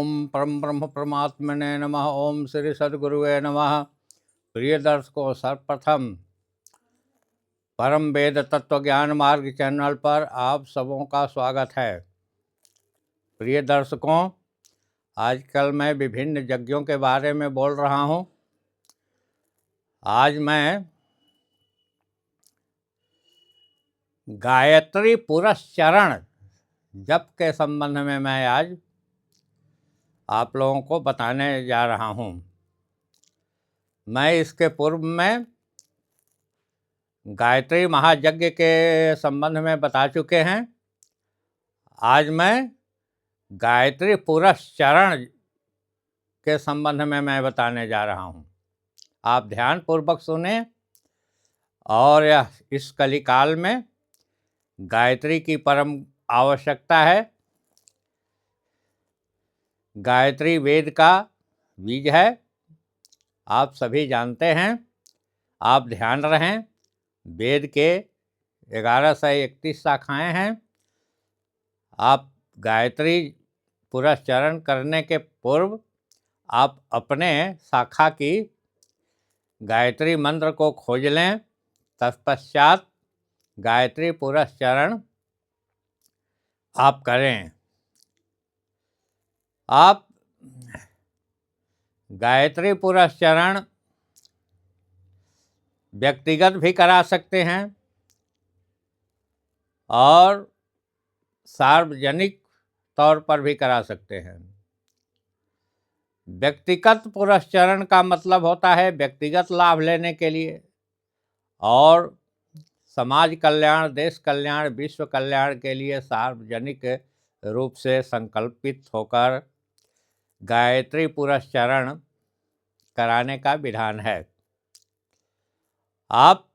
ओम परम ब्रह्म परमात्मने नमः। ओम श्री सद्गुरुवे नमः। प्रिय दर्शकों, सर्वप्रथम परम वेद तत्व ज्ञान मार्ग चैनल पर आप सबों का स्वागत है। प्रिय दर्शकों, आजकल मैं विभिन्न यज्ञों के बारे में बोल रहा हूँ। आज मैं गायत्री पुरस्चरण जप के संबंध में मैं आज आप लोगों को बताने जा रहा हूँ। मैं इसके पूर्व में गायत्री महायज्ञ के संबंध में बता चुके हैं। आज मैं गायत्री पुरस्चरण के संबंध में मैं बताने जा रहा हूँ। आप ध्यानपूर्वक सुने और इस कलिकाल में गायत्री की परम आवश्यकता है। गायत्री वेद का बीज है, आप सभी जानते हैं। आप ध्यान रहें, वेद के 1131 शाखाएँ हैं। आप गायत्री पुरस्चरण करने के पूर्व आप अपने शाखा की गायत्री मंत्र को खोज लें। तत्पश्चात गायत्री पुरस्चरण आप करें। आप गायत्री पुरस्चरण व्यक्तिगत भी करा सकते हैं और सार्वजनिक तौर पर भी करा सकते हैं। व्यक्तिगत पुरस्चरण का मतलब होता है व्यक्तिगत लाभ लेने के लिए और समाज कल्याण, देश कल्याण, विश्व कल्याण के लिए सार्वजनिक रूप से संकल्पित होकर गायत्री पुरस्चरण कराने का विधान है। आप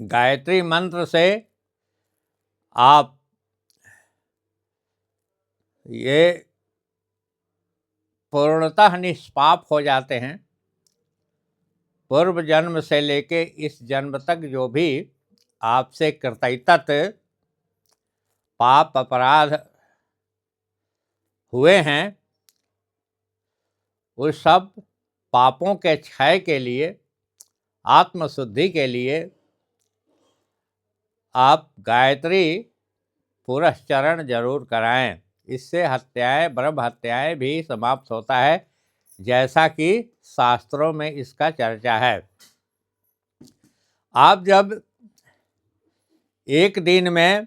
गायत्री मंत्र से आप ये पूर्णतः निष्पाप हो जाते हैं। पूर्व जन्म से लेके इस जन्म तक जो भी आपसे कृतयतत पाप अपराध हुए हैं, उस सब पापों के क्षय के लिए, आत्मशुद्धि के लिए आप गायत्री पुरस्चरण जरूर कराएं। इससे हत्याएं, ब्रह्म हत्याएं भी समाप्त होता है, जैसा कि शास्त्रों में इसका चर्चा है। आप जब एक दिन में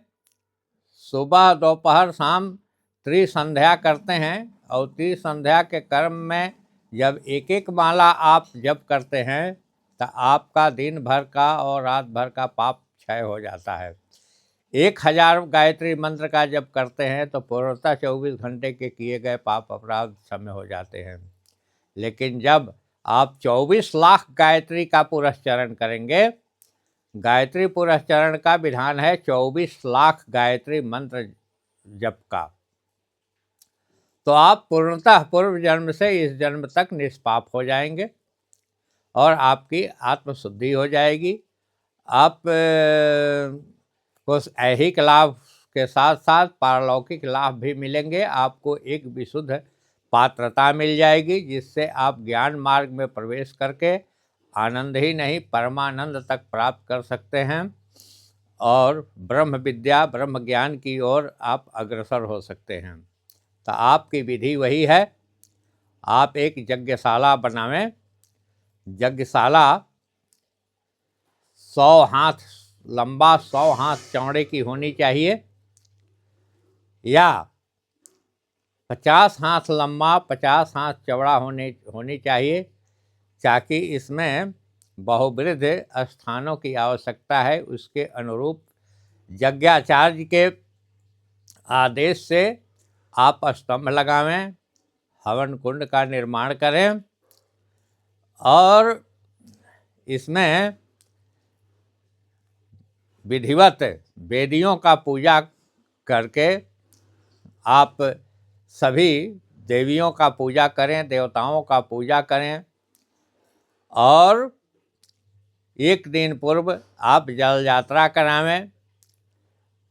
सुबह, दोपहर, शाम त्रिसंध्या करते हैं और त्रिसंध्या के क्रम में जब एक एक माला आप जप करते हैं तो आपका दिन भर का और रात भर का पाप क्षय हो जाता है। 1000 गायत्री मंत्र का जप करते हैं तो पूर्णतः 24 घंटे के किए गए पाप अपराध क्षम्य हो जाते हैं। लेकिन जब आप 24 लाख गायत्री का पुरस्चरण करेंगे, गायत्री पुरस्चरण का विधान है 24 लाख गायत्री मंत्र जप का, तो आप पूर्णतः पूर्व जन्म से इस जन्म तक निष्पाप हो जाएंगे और आपकी आत्मशुद्धि हो जाएगी। आप उस ऐहिक लाभ के साथ साथ पारलौकिक लाभ भी मिलेंगे। आपको एक विशुद्ध पात्रता मिल जाएगी, जिससे आप ज्ञान मार्ग में प्रवेश करके आनंद ही नहीं परमानंद तक प्राप्त कर सकते हैं और ब्रह्म विद्या, ब्रह्म ज्ञान की ओर आप अग्रसर हो सकते हैं। तो आपकी विधि वही है, आप एक यज्ञशाला बनावें। यज्ञशाला 100 हाथ लंबा, 100 हाथ चौड़े की होनी चाहिए या 50 हाथ लंबा, 50 हाथ चौड़ा होनी चाहिए, ताकि इसमें बहुवृद्ध स्थानों की आवश्यकता है। उसके अनुरूप यज्ञाचार्य के आदेश से आप स्तंभ लगावें, हवन कुंड का निर्माण करें और इसमें विधिवत वेदियों का पूजा करके आप सभी देवियों का पूजा करें, देवताओं का पूजा करें और एक दिन पूर्व आप जल यात्रा करावें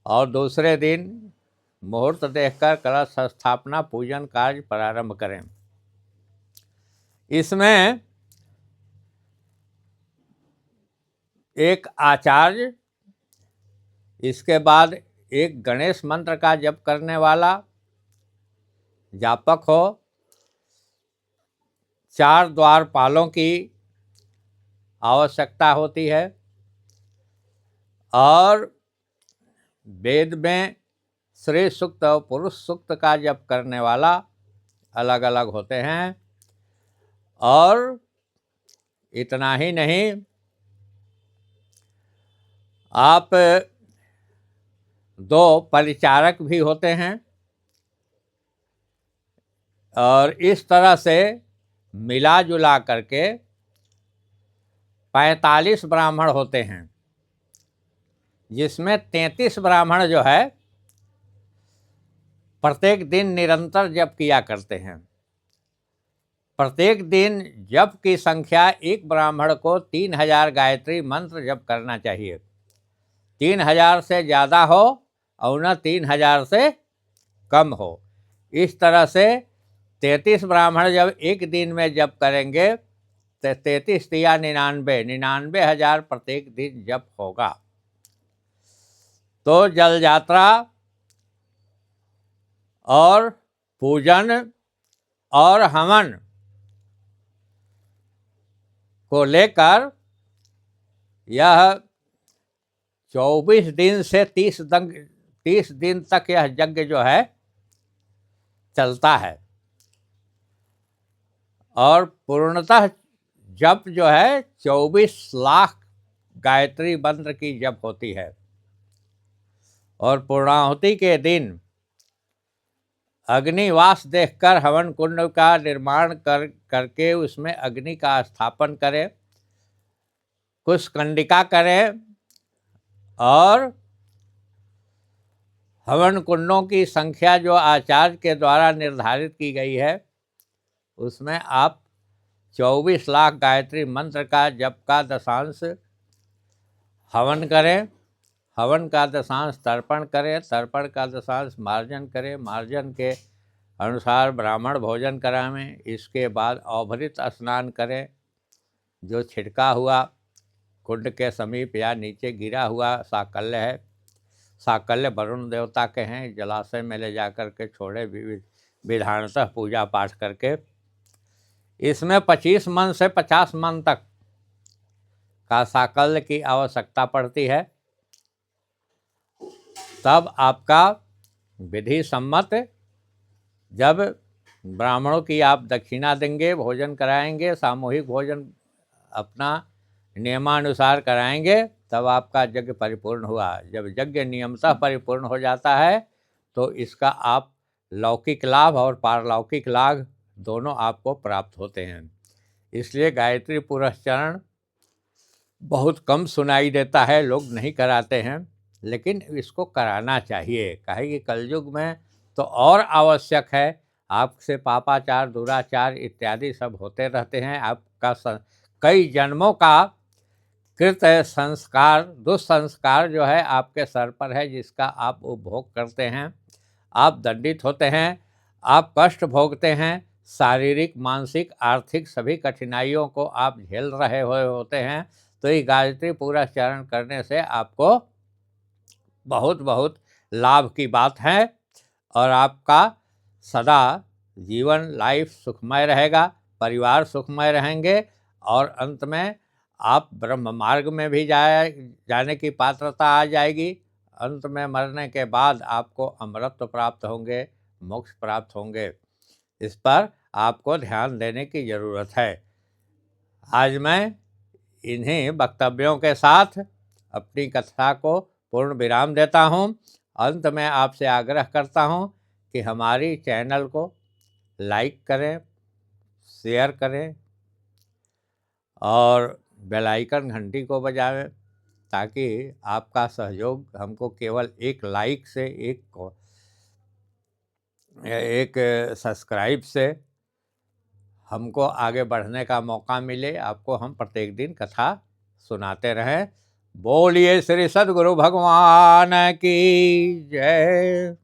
और दूसरे दिन मुहूर्त देखकर कलश स्थापना पूजन कार्य प्रारंभ करें। इसमें एक आचार्य, इसके बाद एक गणेश मंत्र का जप करने वाला जापक हो, 4 द्वारपालों की आवश्यकता होती है और वेद में श्री सूक्त और पुरुष सूक्त का जप करने वाला अलग अलग होते हैं। और इतना ही नहीं, आप 2 परिचारक भी होते हैं और इस तरह से मिला जुला करके 45 ब्राह्मण होते हैं, जिसमें 33 ब्राह्मण जो है प्रत्येक दिन निरंतर जप किया करते हैं। प्रत्येक दिन जप की संख्या एक ब्राह्मण को 3000 गायत्री मंत्र जप करना चाहिए। 3000 से ज़्यादा हो और न 3000 से कम हो। इस तरह से 33 ब्राह्मण जब एक दिन में जप करेंगे तो 33 या 99,000 प्रत्येक दिन जप होगा। तो जल यात्रा और पूजन और हवन को लेकर यह 24 दिन से 30 दिन तक यह यज्ञ जो है चलता है। और पूर्णतः जप जो है 24 लाख गायत्री मंत्र की जप होती है। और पूर्णाहुति के दिन अग्निवास देखकर हवन कुंड का निर्माण करके उसमें अग्नि का स्थापन करें, कुछ कंडिका करें और हवन कुंडों की संख्या जो आचार्य के द्वारा निर्धारित की गई है उसमें आप 24 लाख गायत्री मंत्र का जप का दशांश हवन करें, हवन का दशांश तर्पण करें, तर्पण का दशांश मार्जन करें, मार्जन के अनुसार ब्राह्मण भोजन करावें। इसके बाद अवभृत स्नान करें। जो छिड़का हुआ कुंड के समीप या नीचे गिरा हुआ साकल्य है, साकल्य वरुण देवता के हैं, जलाशय में ले जाकर के छोड़े विधानतः पूजा पाठ करके। इसमें 25 मन से 50 मन तक का साकल्य की आवश्यकता पड़ती है। तब आपका विधि सम्मत जब ब्राह्मणों की आप दक्षिणा देंगे, भोजन कराएंगे, सामूहिक भोजन अपना नियमानुसार कराएंगे, तब आपका यज्ञ परिपूर्ण हुआ। जब यज्ञ नियमतः परिपूर्ण हो जाता है तो इसका आप लौकिक लाभ और पारलौकिक लाभ दोनों आपको प्राप्त होते हैं। इसलिए गायत्री पुरस्चरण बहुत कम सुनाई देता है, लोग नहीं कराते हैं, लेकिन इसको कराना चाहिए। काहे कि कलयुग में तो और आवश्यक है। आपसे पापाचार, दुराचार इत्यादि सब होते रहते हैं। आपका कई जन्मों का कृत संस्कार, दुष्संस्कार जो है आपके सर पर है, जिसका आप उपभोग करते हैं। आप दंडित होते हैं, आप कष्ट भोगते हैं, शारीरिक, मानसिक, आर्थिक सभी कठिनाइयों को आप झेल रहे हुए होते हैं। तो ये गायत्री पुरस्चरण करने से आपको बहुत बहुत लाभ की बात है और आपका सदा जीवन लाइफ सुखमय रहेगा, परिवार सुखमय रहेंगे और अंत में आप ब्रह्म मार्ग में भी जाने की पात्रता आ जाएगी। अंत में मरने के बाद आपको अमरत्व प्राप्त होंगे, मोक्ष प्राप्त होंगे। इस पर आपको ध्यान देने की ज़रूरत है। आज मैं इन्हीं वक्तव्यों के साथ अपनी कथा को पूर्ण विराम देता हूँ। अंत में आपसे आग्रह करता हूँ कि हमारी चैनल को लाइक करें, शेयर करें और बेल आइकन घंटी को बजाएं, ताकि आपका सहयोग हमको केवल एक लाइक से, एक सब्सक्राइब से हमको आगे बढ़ने का मौका मिले। आपको हम प्रत्येक दिन कथा सुनाते रहें। बोलिए श्री सद्गुरु भगवान की जय।